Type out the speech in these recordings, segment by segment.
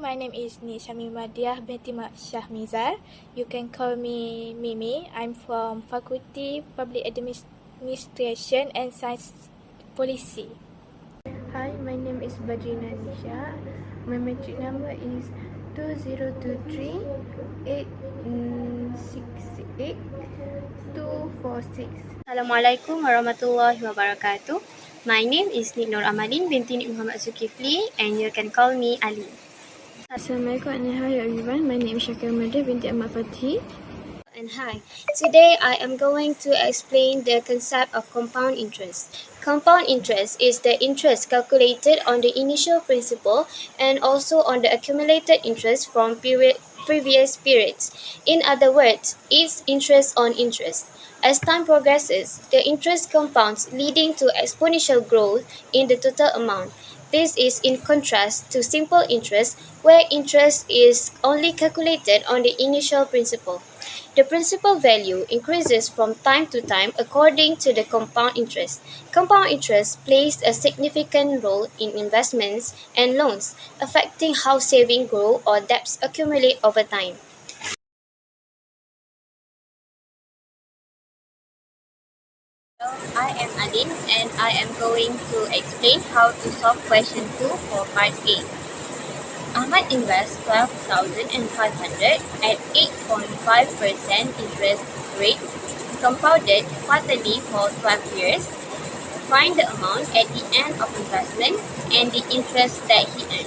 my name is Nishami Madiah binti Shahmizar. You can call me Mimi. I'm from Faculty Public Administration and Science Policy. Hi, my name is Badrina Nisha. My metric number is 2023-868-246. Assalamualaikum warahmatullahi wabarakatuh. My name is Nik Nur Amalin binti Nik Muhammad Zulkifli and you can call me Ali. Assalamualaikum everyone. My name is Syakir Madir binti Ahmad Fathi. And hi, today I am going to explain the concept of compound interest. Compound interest is the interest calculated on the initial principal and also on the accumulated interest from previous periods. In other words, it's interest on interest. As time progresses, the interest compounds, leading to exponential growth in the total amount. This is in contrast to simple interest, where interest is only calculated on the initial principal. The principal value increases from time to time according to the compound interest. Compound interest plays a significant role in investments and loans, affecting how savings grow or debts accumulate over time. I am Adin and I am going to explain how to solve question 2 for part A. Ahmad invests 12,500 at 8.5% interest rate, compounded quarterly for 12 years. Find the amount at the end of investment and the interest that he earned.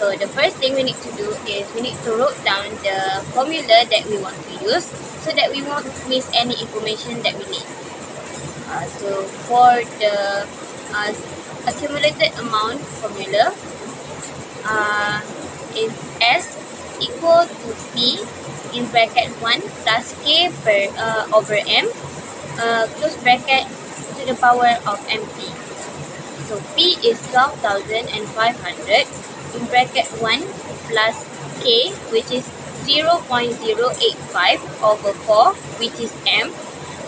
So the first thing we need to do is we need to write down the formula that we want to use so that we won't miss any information that we need. So for the accumulated amount formula, is S equal to P in bracket 1 plus K over M close bracket to the power of MP. So P is 12,500 in bracket 1 plus K, which is 0.085 over 4, which is M,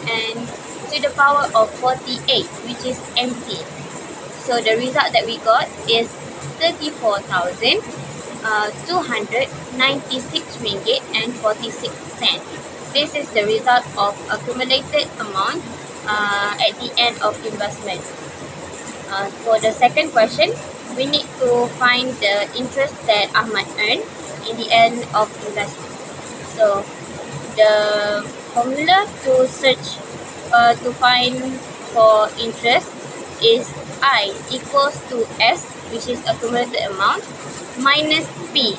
and to the power of 48, which is MP. So the result that we got is 34,296 ringgit and 46 cents. This is the result of accumulated amount at the end of investment. For the second question, we need to find the interest that Ahmad earned in the end of investment. So the formula to search to find for interest is I equals to S, which is accumulated amount, minus P.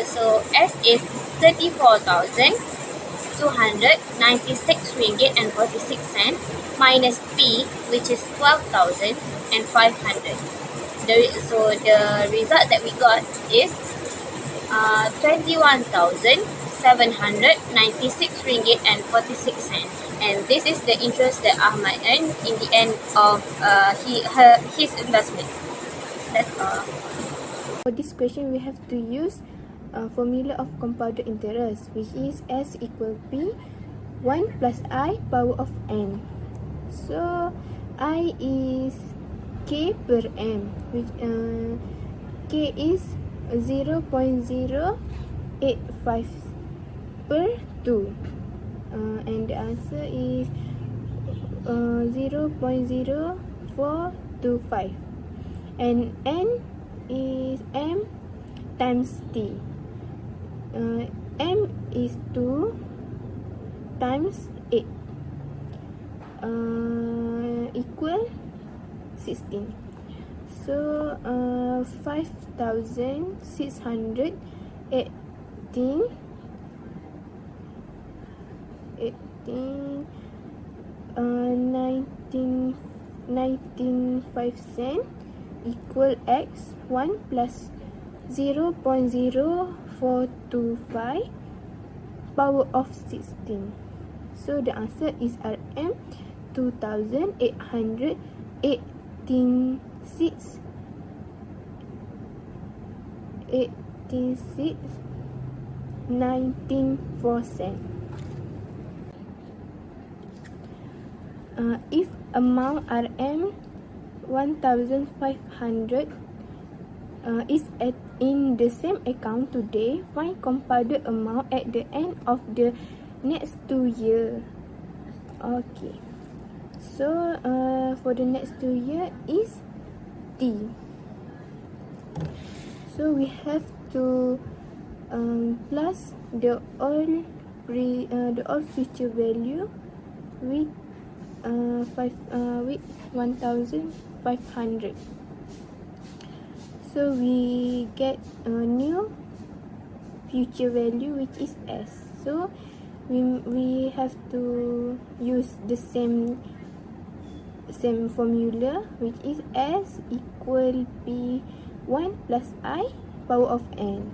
So S is 34,296 ringgit and 46 cents minus P, which is 12,500. So the result that we got is 21,796 ringgit and 46 cents. And this is the interest that Ahmad earned in the end of his investment. That's all. For this question, we have to use formula of compounded interest, which is S equal P 1 plus I power of N. So I is K per M, which K is 0.085 per 2. And the answer is 0.0425, and N is M times T. M is 2 times 8 equal 16. So 5,618 19.5 cents equal X 1 plus 0.0425 power of 16. So the answer is RM 2,886.19 cents. If amount RM 1,500 is in the same account today, find compounded amount at the end of the next 2 years. Okay. So for the next 2 years is T. So we have to plus the all future value with 1,500. So we get a new future value which is S. So we have to use the same formula, which is S equal P1 plus I power of N.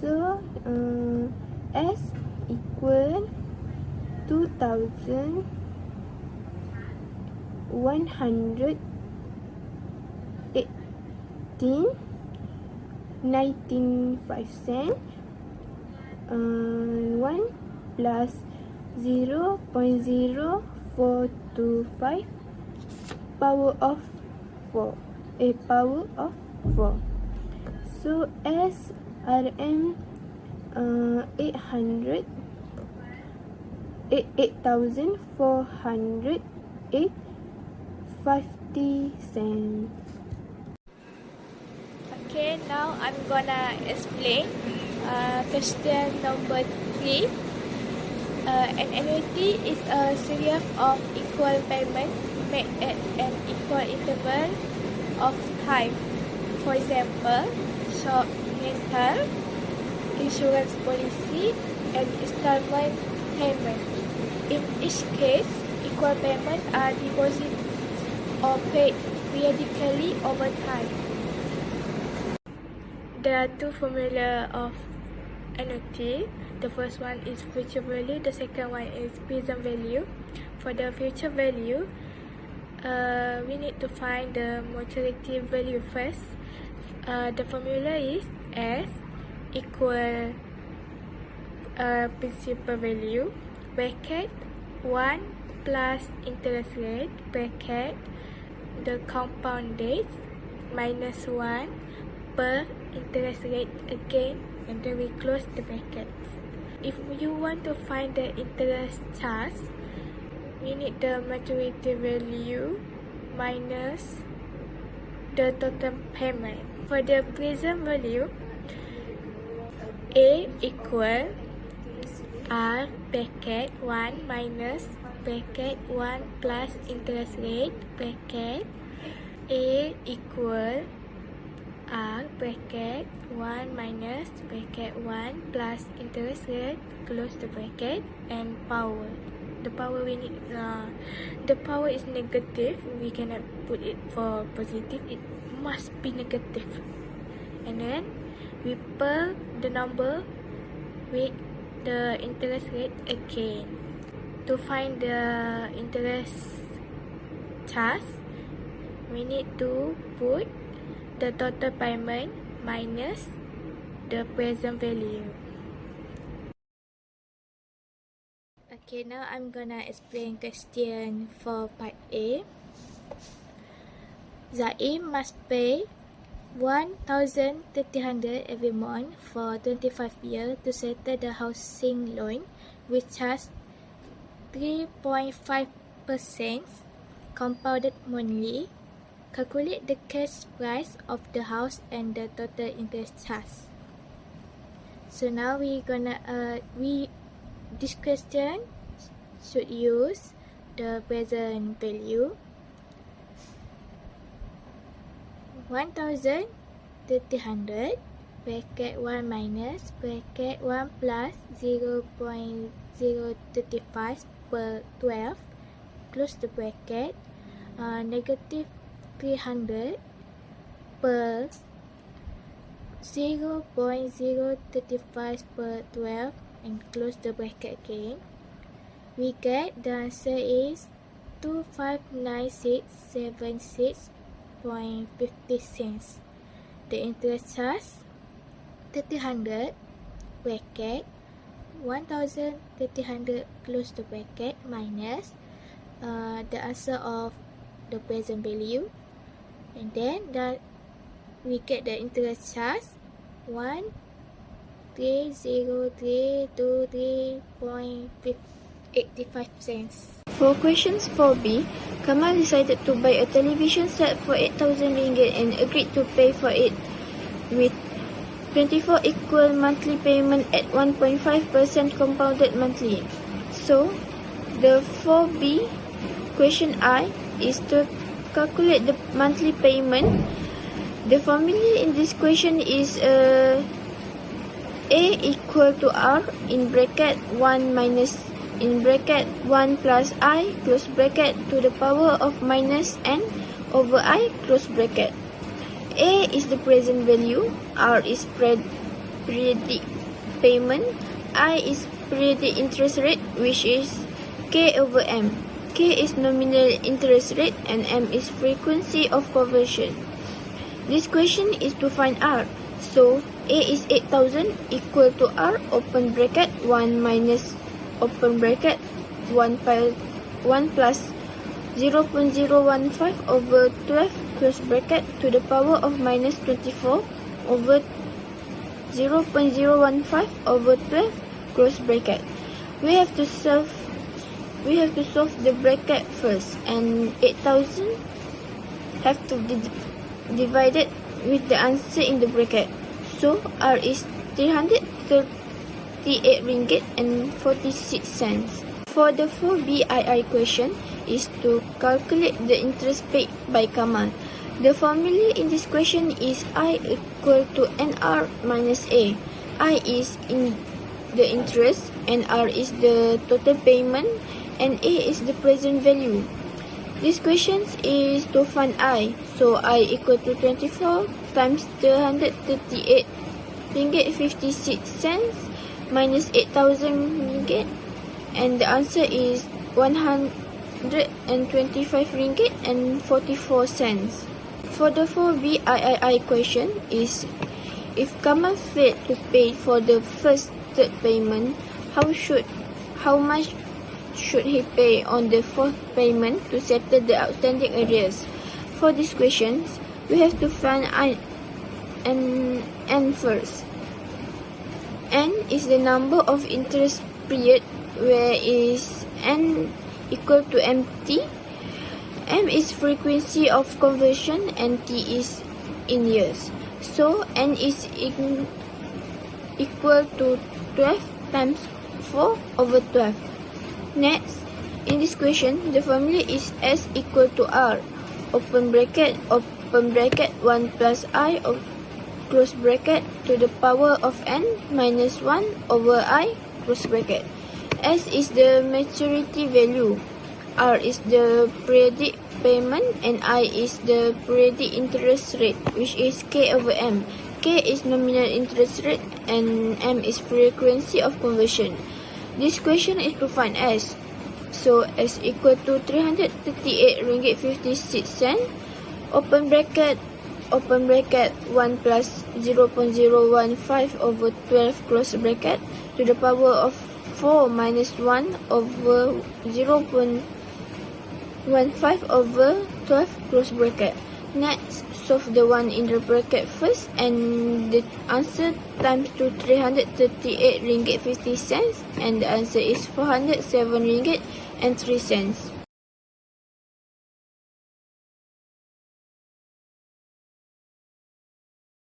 So S equal 2,118.95 1 plus 0.0425 power of 4. So SRM 8,408.50 cents. Okay, now I'm gonna explain question number 3. An annuity is a series of equal payments made at an equal interval of time. For example, short rental, insurance policy, and installment payment. In each case, equal payments are deposited or paid periodically over time. There are two formulas of annuity. The first one is future value, the second one is present value. For the future value, we need to find the mortality value first. The formula is S equal principal value bracket 1 plus interest rate bracket the compound dates minus 1 per interest rate again, and then we close the brackets. If you want to find the interest charge, we need the maturity value minus the total payment. For the present value, A equal R bracket 1 minus bracket 1 plus interest rate bracket A equal R bracket 1 minus bracket 1 plus interest rate, close the bracket, and power. The power we need, the power is negative. We cannot put it for positive. It must be negative. And then we plug the number with the interest rate again. To find the interest charge, we need to put the total payment minus the present value. Okay, now I'm gonna explain question for part A. Zaim must pay 1,300 every month for 25 years to settle the housing loan, which has 3.5% compounded monthly. Calculate the cash price of the house and the total interest charge. So now this question should use the present value. 1,300 bracket 1 minus bracket 1 plus 0.035 per 12, close the bracket, negative 300 per 0.035 per 12, and close the bracket again. We get the answer is 259,676.50 cents. The interest charge 300 bracket 1,300, close the bracket, minus the answer of the present value, and then we get the interest charge 1,30323.85 cents. For questions 4B, Kamal decided to buy a television set for 8,000 ringgit and agreed to pay for it with 24 equal monthly payment at 1.5% compounded monthly. So, the 4B question I is to calculate the monthly payment. The formula in this question is A equal to R in bracket 1 minus in bracket 1 plus I close bracket to the power of minus n over I close bracket. A is the present value, R is periodic payment, I is periodic interest rate, which is K over M. K is nominal interest rate and M is frequency of conversion. This question is to find R. So A is 8,000 equal to R open bracket 1 minus open bracket 1 plus 0.015 over 12 close bracket to the power of minus 24 over 0.015 over 12 close bracket. We have to solve the bracket first, and 8,000 have to be divided with the answer in the bracket. So R is 338 ringgit and 46 cents. For the 4BII question is to calculate the interest paid by Kamal. The formula in this question is I equal to NR minus A. I is in the interest and R is the total payment and A is the present value. This question is to find I. So I equal to 24 times 338 ringgit 56 cents minus 8,000 ringgit, and the answer is 125 ringgit and 44 cents. For the 4BII question is, if Kamal failed to pay for the first third payment, how much should he pay on the fourth payment to settle the outstanding arrears? For these questions, we have to find N first. N is the number of interest period, where is N equal to MT. M is frequency of conversion and T is in years. So N is equal to 12 times 4 over 12. Next, in this question, the formula is S equal to R, open bracket 1 plus I close bracket to the power of N minus 1 over I close bracket. S is the maturity value, R is the periodic payment, and I is the periodic interest rate, which is K over M. K is nominal interest rate and M is frequency of conversion. This question is to find S. So S equal to 338 ringgit 56 cents, open bracket 1 plus 0.015 over 12 close bracket to the power of 4 minus 1 over 0.15 over 12 close bracket. Next, solve the one in the bracket first, and the answer times to 338 ringgit 50 cents, and the answer is 407 ringgit and 3 cents.